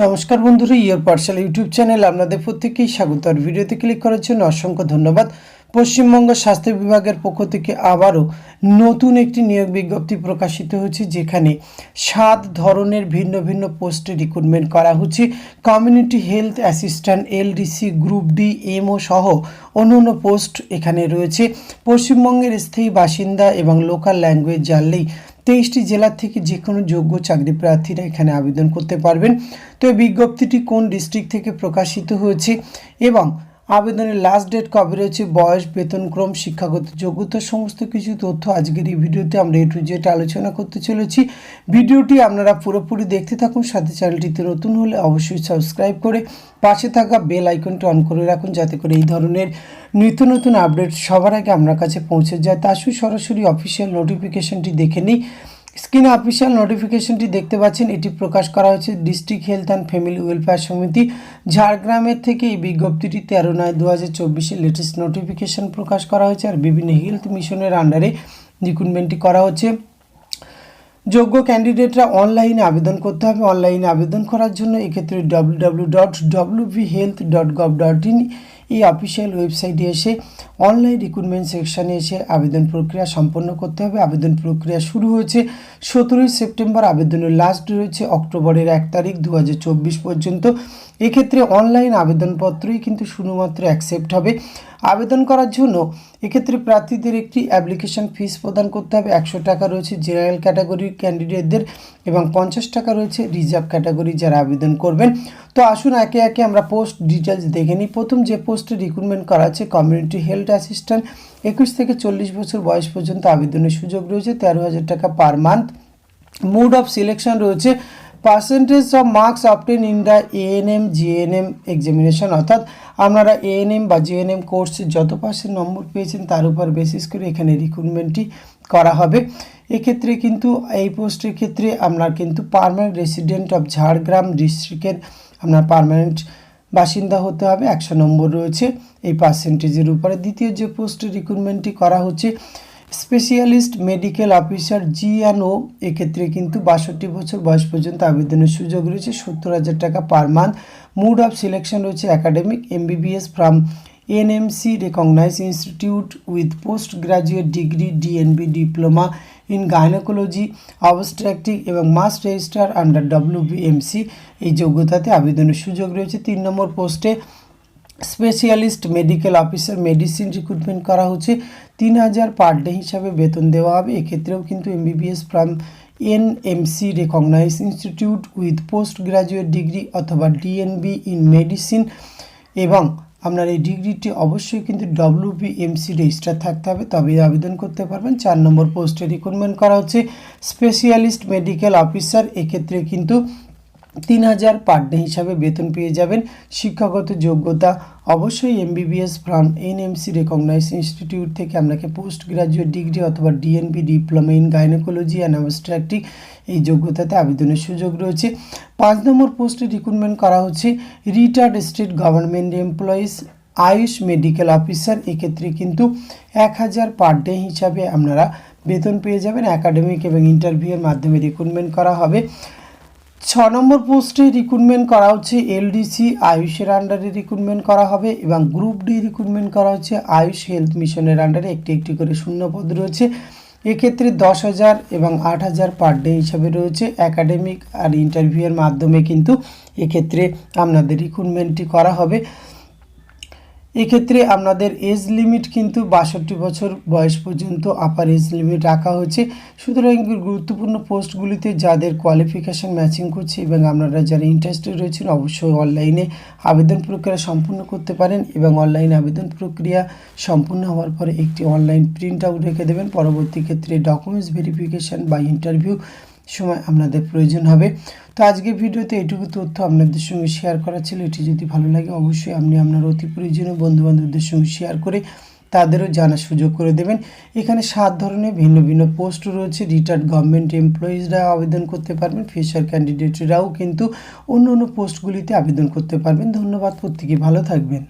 নমস্কার বন্ধুরা, your parcel YouTube channel আপনাদের প্রত্যেককেই স্বাগত। আর ভিডিওতে ক্লিক করার জন্য অসংখ্য ধন্যবাদ। পশ্চিমবঙ্গ স্বাস্থ্য বিভাগের পক্ষ থেকে আবারও নতুন একটি নিয়োগ বিজ্ঞপ্তি প্রকাশিত হয়েছে, যেখানে 7 ধরনের ভিন্ন ভিন্ন পোস্টে রিক্রুটমেন্ট করা হচ্ছে। Community health assistant, LDC, group D, MO সহ অন্যান্য পোস্ট এখানে রয়েছে। পশ্চিমবঙ্গের স্থায়ী বাসিন্দা এবং লোকাল ল্যাঙ্গুয়েজ জানলেই 23টি জেলা থেকে যে কোনো যোগ্য চাকরি প্রার্থীরা এখানে আবেদন করতে পারবেন। তো এই বিজ্ঞপ্তিটি কোন ডিস্ট্রিক্ট থেকে প্রকাশিত হয়েছে এবং আবেদনের লাস্ট ডেট কবে রয়েছে, বয়স, বেতনক্রম, শিক্ষাগত যোগ্যতা, সমস্ত কিছু তথ্য আজকের এই ভিডিওতে আমরা এ টু জেড আলোচনা করতে চলেছি। ভিডিওটি আপনারা পুরোপুরি দেখতে থাকুন। সাথে চ্যানেলটিতে নতুন হলে অবশ্যই সাবস্ক্রাইব করে পাশে থাকা বেল আইকনটি অন করে রাখুন, যাতে করে এই ধরনের নিত্য নতুন আপডেট সবার আগে আপনার কাছে পৌঁছে যায়। তা আসুন সরাসরি অফিসিয়াল নোটিফিকেশনটি দেখে নিই। স্ক্রিনে অফিসিয়াল নোটিফিকেশনটি দেখতে পাচ্ছেন, এটি প্রকাশ করা হয়েছে district health and family welfare সমিতি ঝাড়গ্রামের থেকে। এই বিজ্ঞপ্তিটি 13/9/2024 লেটেস্ট নোটিফিকেশন প্রকাশ করা হয়েছে। আর বিভিন্ন হেলথ মিশনের আন্ডারে রিক্রুটমেন্টটি করা হচ্ছে। যোগ্য ক্যান্ডিডেটরা অনলাইনে আবেদন করতে হবে। অনলাইনে আবেদন করার জন্য এক্ষেত্রে www.wvhealth.gov.in এই অফিসিয়াল ওয়েবসাইটে এসে অনলাইন রিক্রুটমেন্ট সেকশানে এসে আবেদন প্রক্রিয়া সম্পন্ন করতে হবে। আবেদন প্রক্রিয়া শুরু হয়েছে 17 সেপ্টেম্বর, আবেদনের লাস্ট রয়েছে অক্টোবরের 1 তারিখ 2024 পর্যন্ত। এক্ষেত্রে অনলাইন আবেদনপত্রই কিন্তু শুধুমাত্র অ্যাকসেপ্ট হবে। আবেদন করার জন্য এক্ষেত্রে প্রার্থীদের একটি অ্যাপ্লিকেশন ফিস প্রদান করতে হবে। 100 টাকা রয়েছে জেনারেল ক্যাটাগরির ক্যান্ডিডেটদের এবং 50 টাকা রয়েছে রিজার্ভ ক্যাটাগরি যারা আবেদন করবেন। তো আসুন একে একে আমরা পোস্ট ডিটেলস দেখে নিই। প্রথম যে পোস্টে রিক্রুটমেন্ট করা আছে কমিউনিটি হেলথ অ্যাসিস্ট্যান্ট, 21 থেকে 40 বছর বয়স পর্যন্ত আবেদনের সুযোগ রয়েছে। 13,000 টাকা per month. Mode of selection রয়েছে percentage of marks obtain in the ANM GNM examination, অর্থাৎ আপনারা এএনএম বা জিএনএম কোর্সে যত পার্সেন্ট নম্বর পেয়েছেন তার উপর বেসিস করে এখানে রিক্রুটমেন্টটি করা হবে। এক্ষেত্রে কিন্তু এই পোস্টের ক্ষেত্রে আপনার কিন্তু পার্মানেন্ট রেসিডেন্ট অফ ঝাড়গ্রাম ডিস্ট্রিক্টের আপনার পার্মানেন্ট বাসিন্দা হতে হবে। 100 নম্বর রয়েছে এই পার্সেন্টেজের উপরে। দ্বিতীয় যে পোস্টে রিক্রুটমেন্টটি করা হচ্ছে স্পেশালিস্ট মেডিকেল অফিসার জিএনও, এক্ষেত্রে কিন্তু 62 বছর বয়স পর্যন্ত আবেদনের সুযোগ রয়েছে। 70,000 টাকা per month. Mode of selection রয়েছে academic, MBBS from NMC recognise institute with post graduate degree, DNB diploma in gynaecology obstetric এবং মাস্ট রেজিস্টার আন্ডার ডব্লিউবিএমসি এই যোগ্যতাতে আবেদনের সুযোগ রয়েছে। 3 নম্বর পোস্টে specialist medical officer medicine recruitment করা হচ্ছে। 3,000 পার ডে হিসাবে বেতন দেওয়া হবে। এক্ষেত্রেও কিন্তু MBBS from NMC recognise institute with post graduate degree অথবা ডিএনবি ইন মেডিসিন এবং আপনার এই ডিগ্রিটি অবশ্যই কিন্তু ডব্লিউবিএমসি রেজিস্টার থাকতে হবে, তবে আবেদন করতে পারবেন। 4 নম্বর পোস্টে রিক্রুটমেন্ট করা হচ্ছে স্পেশালিস্ট মেডিকেল অফিসার, এক্ষেত্রে কিন্তু 3,000 পার ডে হিসাবে বেতন পেয়ে যাবেন। শিক্ষাগত যোগ্যতা অবশ্যই MBBS from NMC recognise institute থেকে আপনাকে পোস্ট গ্রাজুয়েট ডিগ্রি অথবা DNB diploma in gynaecology and obstetric এই যোগ্যতাতে আবেদনের সুযোগ রয়েছে। 5 নম্বর পোস্টে রিক্রুটমেন্ট করা হচ্ছে retired state government employees Ayush medical officer, এক্ষেত্রে কিন্তু 1,000 পার ডে হিসাবে আপনারা বেতন পেয়ে যাবেন। একাডেমিক এবং ইন্টারভিউয়ের মাধ্যমে রিক্রুটমেন্ট করা হবে। 6 নম্বর পোস্টে রিক্রুটমেন্ট করা হচ্ছে এলডিসি আয়ুষের আন্ডারে রিক্রুটমেন্ট করা হবে এবং গ্রুপ ডি রিক্রুটমেন্ট করা হচ্ছে আয়ুষ হেলথ মিশনের আন্ডারে। একটি একটি করে শূন্য পদ রয়েছে। এক্ষেত্রে 10,000 এবং 8,000 পার ডে হিসাবে রয়েছে। একাডেমিক আর ইন্টারভিউয়ের মাধ্যমে কিন্তু এক্ষেত্রে আপনাদের রিক্রুটমেন্টটি করা হবে। এক্ষেত্রে আপনাদের এজ লিমিট কিন্তু 62 বছর বয়স পর্যন্ত আপার এজ লিমিট রাখা হয়েছে। সুতরাং গুরুত্বপূর্ণ পোস্টগুলিতে যাদের কোয়ালিফিকেশান ম্যাচিং করছে এবং আপনারা যারা ইন্টারেস্টেড রয়েছেন অবশ্যই অনলাইনে আবেদন প্রক্রিয়া সম্পূর্ণ করতে পারেন এবং অনলাইন আবেদন প্রক্রিয়া সম্পূর্ণ হওয়ার পরে একটি অনলাইন প্রিন্ট আউট রেখে দেবেন। পরবর্তী ক্ষেত্রে ডকুমেন্টস ভেরিফিকেশান বা ইন্টারভিউ সময় আপনাদের প্রয়োজন হবে। তো আজকের ভিডিওতে এটুকু তথ্য আপনাদের সঙ্গে শেয়ার করা ছিল। এটি যদি ভালো লাগে অবশ্যই আপনি আপনার অতি প্রয়োজনীয় বন্ধুবান্ধবদের সঙ্গে শেয়ার করে তাদেরও জানার সুযোগ করে দেবেন। এখানে 7 ধরনের ভিন্ন ভিন্ন পোস্ট রয়েছে। রিটায়ার্ড গভর্নমেন্ট এমপ্লয়িজরা আবেদন করতে পারবেন, ফ্রেশার ক্যান্ডিডেটরাও কিন্তু অন্য অন্য পোস্টগুলিতে আবেদন করতে পারবেন। ধন্যবাদ, প্রত্যেকে ভালো থাকবেন।